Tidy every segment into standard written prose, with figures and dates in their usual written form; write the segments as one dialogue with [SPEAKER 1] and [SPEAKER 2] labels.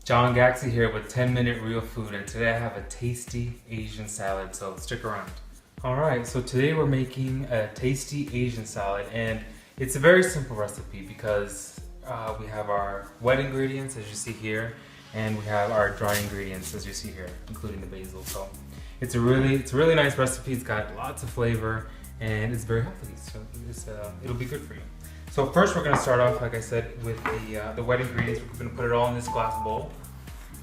[SPEAKER 1] John Gaxi here with 10-Minute Real Food, and today I have a tasty Asian salad, so stick around. Alright, so today we're making a tasty Asian salad, and it's a very simple recipe because we have our wet ingredients, as you see here, and we have our dry ingredients, as you see here, including the basil. So it's a really nice recipe. It's got lots of flavor, and it's very healthy, so it'll be good for you. So first we're going to start off, like I said, with the wet ingredients. We're going to put it all in this glass bowl.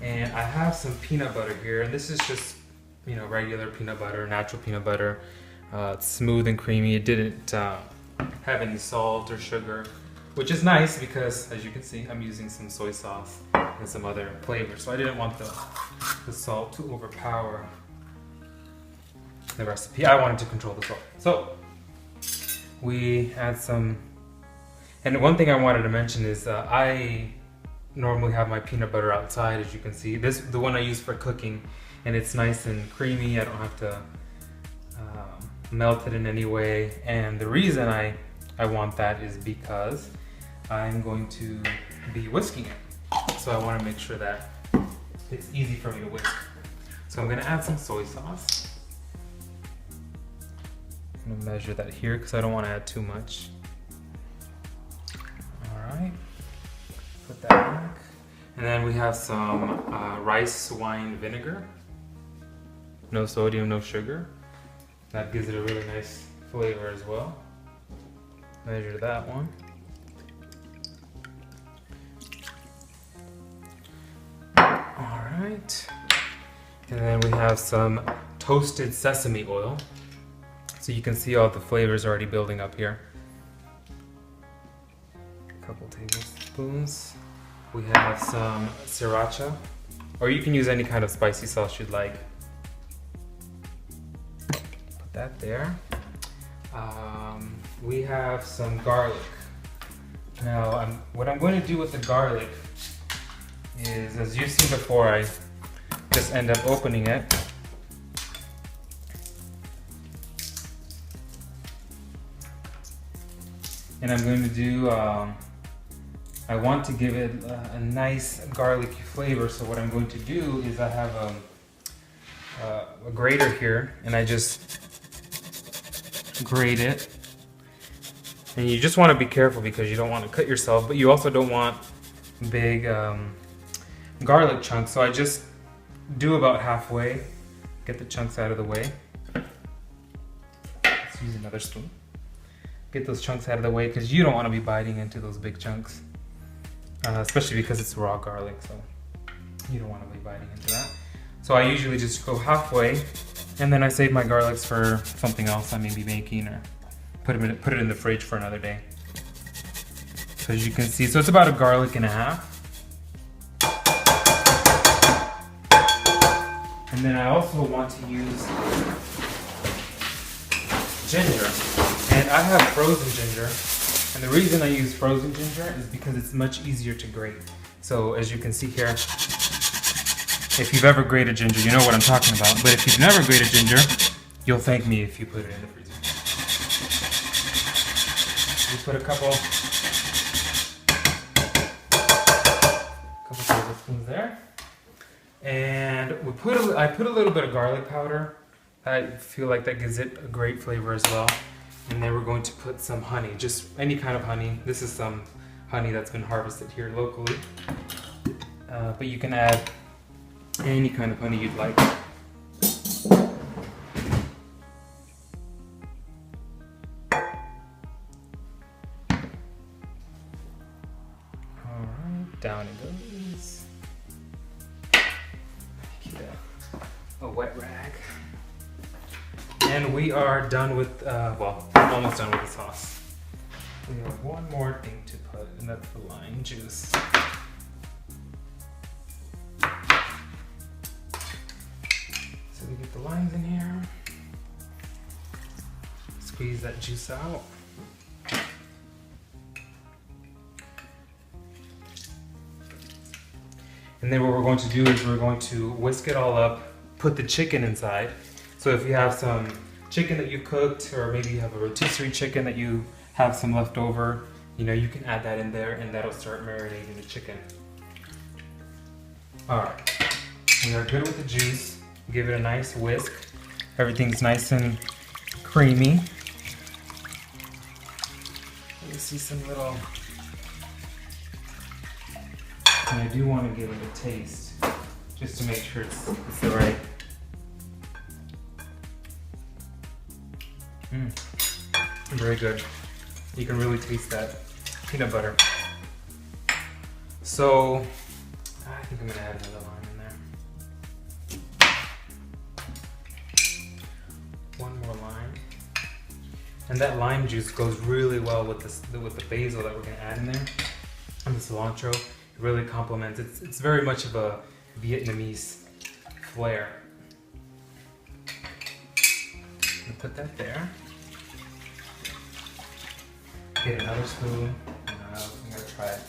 [SPEAKER 1] And I have some peanut butter here, and this is just, regular peanut butter, natural peanut butter. It's smooth and creamy. It didn't have any salt or sugar, which is nice because, as you can see, I'm using some soy sauce and some other flavors. So I didn't want the salt to overpower the recipe. I wanted to control the salt. So we add some. And one thing I wanted to mention is I normally have my peanut butter outside, as you can see. This is the one I use for cooking, and it's nice and creamy. I don't have to melt it in any way. And the reason I want that is because I'm going to be whisking it. So I want to make sure that it's easy for me to whisk. So I'm going to add some soy sauce. I'm going to measure that here because I don't want to add too much. Alright, put that back. And then we have some rice wine vinegar. No sodium, no sugar. That gives it a really nice flavor as well. Measure that one. Alright. And then we have some toasted sesame oil. So you can see all the flavors already building up here. Couple tablespoons. We have some sriracha, or you can use any kind of spicy sauce you'd like. Put that there. We have some garlic. Now, what I'm going to do with the garlic is, as you've seen before, I just end up opening it. And I'm going to do I want to give it a nice garlicky flavor, so what I'm going to do is I have a grater here, and I just grate it. And you just want to be careful because you don't want to cut yourself, but you also don't want big garlic chunks. So I just do about halfway, get the chunks out of the way. Let's use another spoon. Get those chunks out of the way because you don't want to be biting into those big chunks. Especially because it's raw garlic, so you don't want to be biting into that. So I usually just go halfway, and then I save my garlics for something else I may be making, or put it in the fridge for another day. So as you can see, so it's about a garlic and a half. And then I also want to use ginger, and I have frozen ginger. And the reason I use frozen ginger is because it's much easier to grate. So as you can see here, if you've ever grated ginger, you know what I'm talking about. But if you've never grated ginger, you'll thank me if you put it in the freezer. We put a couple tablespoons there. And I put a little bit of garlic powder. I feel like that gives it a great flavor as well. And then we're going to put some honey, just any kind of honey. This is some honey that's been harvested here locally. But you can add any kind of honey you'd like. Alright, down it goes. Get a wet rag. And we are done with, almost done with the sauce. We have one more thing to put, and that's the lime juice. So we get the limes in here. Squeeze that juice out. And then what we're going to do is we're going to whisk it all up, put the chicken inside. So if you have some chicken that you cooked, or maybe you have a rotisserie chicken that you have some left over, you can add that in there, and that'll start marinating the chicken. Alright, we are good with the juice. Give it a nice whisk. Everything's nice and creamy. Let me see some little... And I do want to give it a taste, just to make sure it's the right. Very good. You can really taste that peanut butter. So, I think I'm gonna add another lime in there. One more lime. And that lime juice goes really well with the basil that we're gonna add in there. And the cilantro, it really complements. It's very much of a Vietnamese flair. I'll put that there. Get another spoon. I'm gonna try it.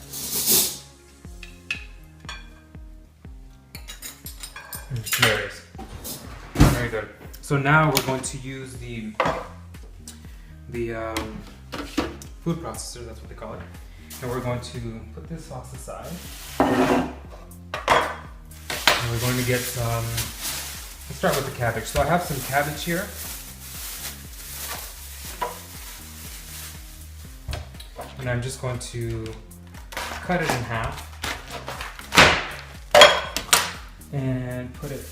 [SPEAKER 1] There it is. Very good. So now we're going to use the food processor, that's what they call it. And we're going to put this sauce aside. And we're going to get some, let's start with the cabbage. So I have some cabbage here. And I'm just going to cut it in half and put it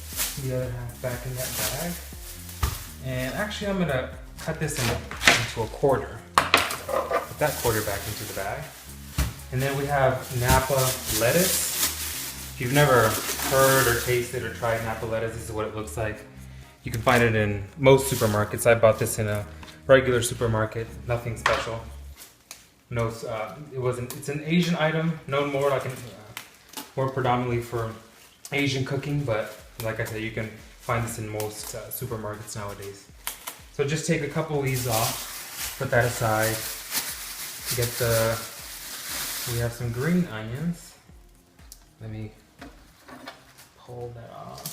[SPEAKER 1] the other half back in that bag. And actually I'm gonna cut this into a quarter. Put that quarter back into the bag. And then we have Napa lettuce. If you've never heard or tasted or tried Napa lettuce, this is what it looks like. You can find it in most supermarkets. I bought this in a regular supermarket, nothing special. No, it's an Asian item, known more like more predominantly for Asian cooking, but like I said, you can find this in most supermarkets nowadays. So just take a couple of these off, put that aside. We have some green onions. Let me pull that off.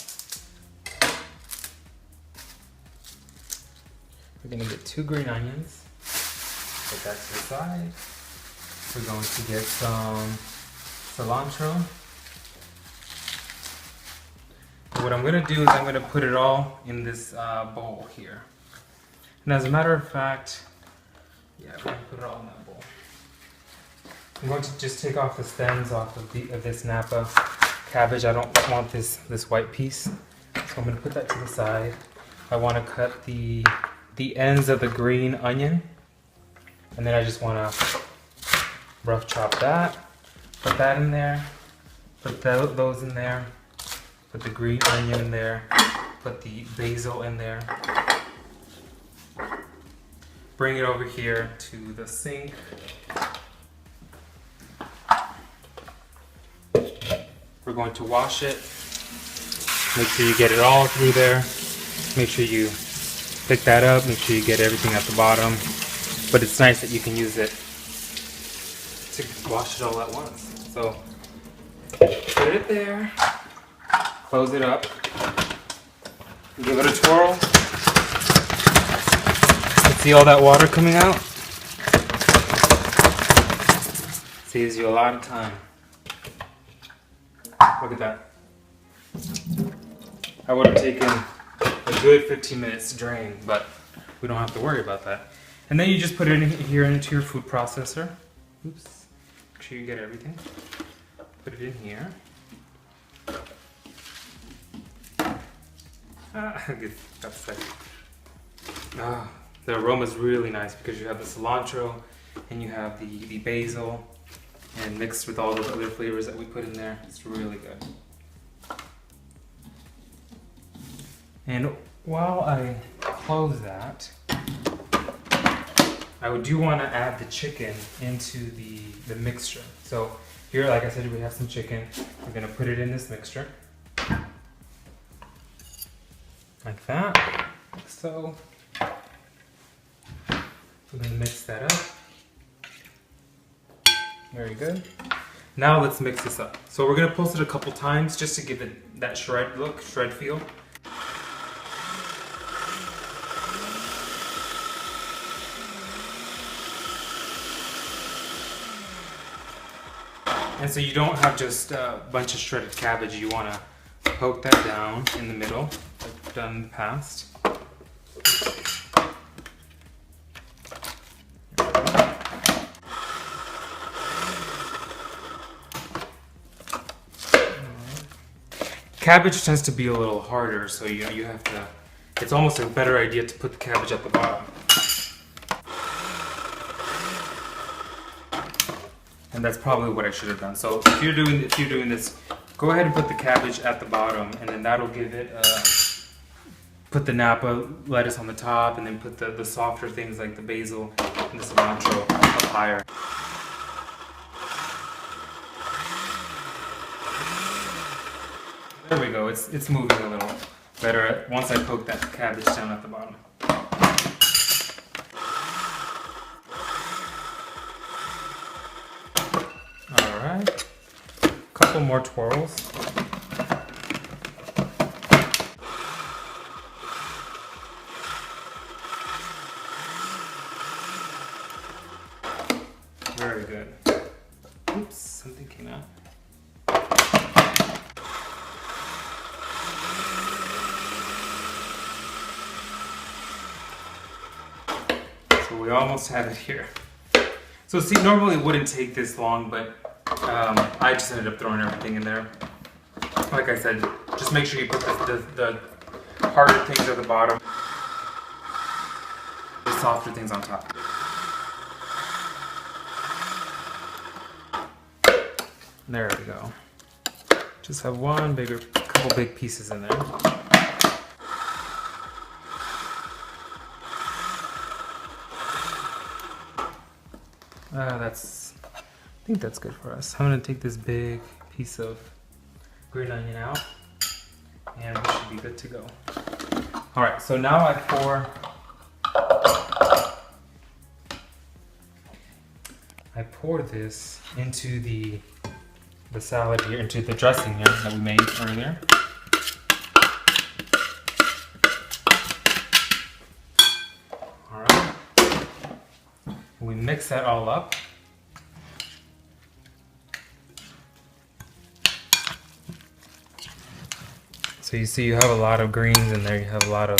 [SPEAKER 1] We're gonna get 2 green onions. Put that to the side. We're going to get some cilantro. And what I'm going to do is I'm going to put it all in this bowl here. And as a matter of fact, yeah, we're going to put it all in that bowl. I'm going to just take off the stems off of this Napa cabbage. I don't want this white piece, so I'm going to put that to the side. I want to cut the ends of the green onion. And then I just want to rough chop that, put that in there, put those in there, put the green onion in there, put the basil in there. Bring it over here to the sink. We're going to wash it. Make sure you get it all through there. Make sure you pick that up, make sure you get everything at the bottom. But it's nice that you can use it to wash it all at once. So put it there, close it up, give it a twirl. See all that water coming out? Saves you a lot of time. Look at that. I would have taken a good 15 minutes to drain, but we don't have to worry about that. And then you just put it in here into your food processor. Oops. Make sure you get everything. Put it in here. Good. That's it. The aroma is really nice because you have the cilantro and you have the basil, and mixed with all those other flavors that we put in there. It's really good. And while I close that, I do want to add the chicken into the mixture. So here, like I said, we have some chicken. We're going to put it in this mixture. Like that. So we're going to mix that up. Very good. Now let's mix this up. So we're going to pulse it a couple times just to give it that shred look, shred feel. And so you don't have just a bunch of shredded cabbage. You want to poke that down in the middle, like I've done in the past. Cabbage tends to be a little harder, so you have to. It's almost a better idea to put the cabbage at the bottom. And that's probably what I should have done. So if you're doing this, go ahead and put the cabbage at the bottom, and then that'll give it. Put the Napa lettuce on the top, and then put the softer things like the basil and the cilantro up higher. There we go. It's moving a little better once I poke that cabbage down at the bottom. Alright, a couple more twirls. Very good. Oops, something came out. So we almost have it here. So see, normally it wouldn't take this long, but I just ended up throwing everything in there. Like I said, just make sure you put the harder things at the bottom, the softer things on top. There we go. Just have couple big pieces in there. I think that's good for us. I'm gonna take this big piece of green onion out, and we should be good to go. All right, so now I pour this into the salad here, into the dressing here that we made earlier. All right, we mix that all up. So you see you have a lot of greens in there, you have a lot of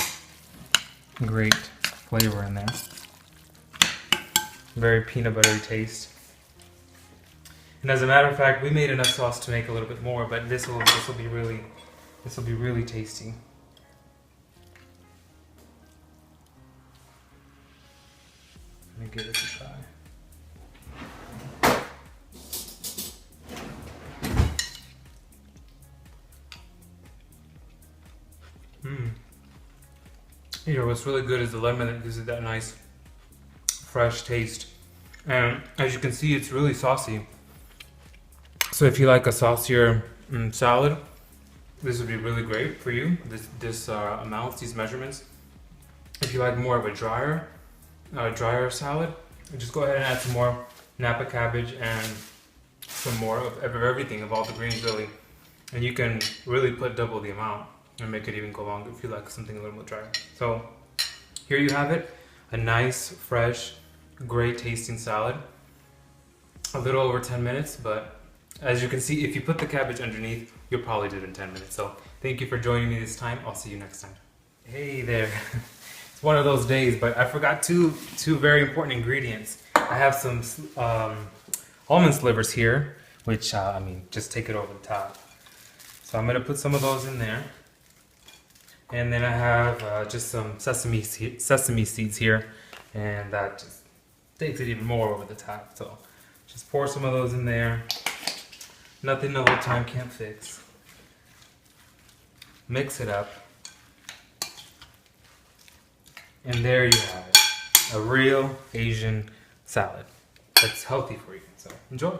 [SPEAKER 1] great flavor in there. Very peanut buttery taste. And as a matter of fact, we made enough sauce to make a little bit more, but this will be really tasty. Let me give this a try. You know, what's really good is the lemon that gives it that nice, fresh taste. And as you can see, it's really saucy. So if you like a saucier salad, this would be really great for you. This amounts, these measurements. If you like more of a drier salad, just go ahead and add some more Napa cabbage and some more of everything, of all the greens really. And you can really put double the amount and make it even go longer if you like something a little bit drier. So here you have it, a nice, fresh, great tasting salad. A little over 10 minutes, but as you can see, if you put the cabbage underneath, you'll probably do it in 10 minutes. So thank you for joining me this time. I'll see you next time. Hey there. It's one of those days, but I forgot two very important ingredients. I have some almond slivers here, which, just take it over the top. So I'm gonna put some of those in there. And then I have just some sesame seeds here, and that just takes it even more over the top. So just pour some of those in there. Nothing a little time can't fix. Mix it up. And there you have it. A real Asian salad that's healthy for you. So enjoy.